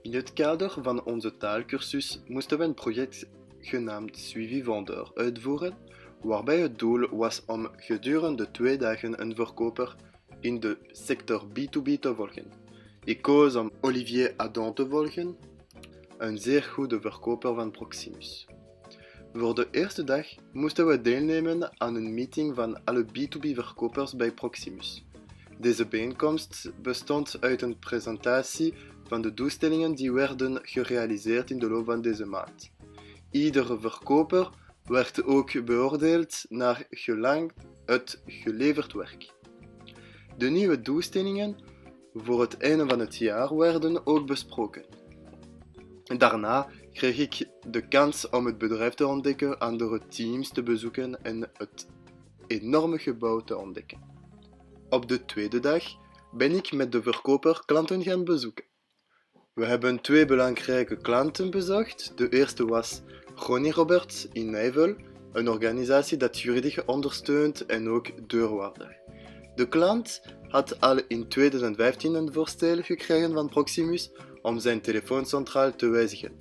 In het kader van onze taalkursus moesten we een project genaamd Suivi Vendeur uitvoeren, waarbij het doel was om gedurende 2 dagen een verkoper in de sector B2B te volgen. Ik koos om Olivier Adam te volgen, een zeer goede verkoper van Proximus. Voor de eerste dag moesten we deelnemen aan een meeting van alle B2B-verkopers bij Proximus. Deze bijeenkomst bestond uit een presentatie van de doelstellingen die werden gerealiseerd in de loop van deze maand. Iedere verkoper werd ook beoordeeld naar gelang het geleverd werk. De nieuwe doelstellingen voor het einde van het jaar werden ook besproken. Daarna kreeg ik de kans om het bedrijf te ontdekken, andere teams te bezoeken en het enorme gebouw te ontdekken. Op de tweede dag ben ik met de verkoper klanten gaan bezoeken. We hebben 2 belangrijke klanten bezocht. De eerste was Ronnie Roberts in Nijvel, een organisatie dat juridisch ondersteunt en ook deurwaarder. De klant had al in 2015 een voorstel gekregen van Proximus om zijn telefooncentraal te wijzigen.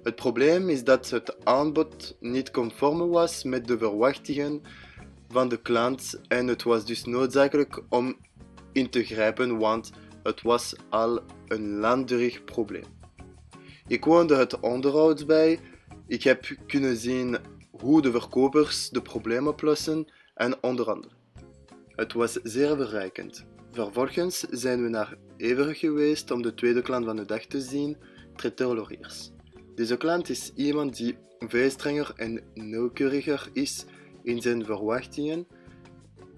Het probleem is dat het aanbod niet conform was met de verwachtingen van de klant en het was dus noodzakelijk om in te grijpen, want het was al een langdurig probleem. Ik woonde het onderhoud bij. Ik heb kunnen zien hoe de verkopers de problemen oplossen en onder andere. Het was zeer verrijkend. Vervolgens zijn we naar Evere geweest om de tweede klant van de dag te zien, Traiteur Lauriers. Deze klant is iemand die veel strenger en nauwkeuriger is in zijn verwachtingen.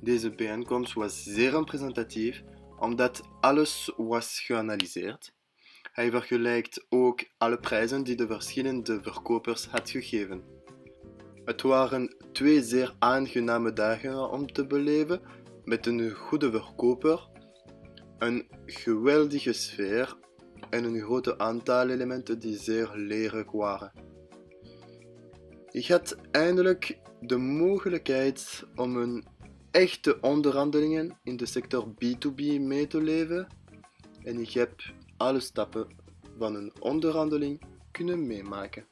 Deze bijeenkomst was zeer representatief, omdat alles was geanalyseerd. Hij vergelijkt ook alle prijzen die de verschillende verkopers had gegeven. Het waren 2 zeer aangename dagen om te beleven, met een goede verkoper, een geweldige sfeer en een groot aantal elementen die zeer leerrijk waren. Ik had eindelijk de mogelijkheid om een echte onderhandelingen in de sector B2B mee te leven en ik heb alle stappen van een onderhandeling kunnen meemaken.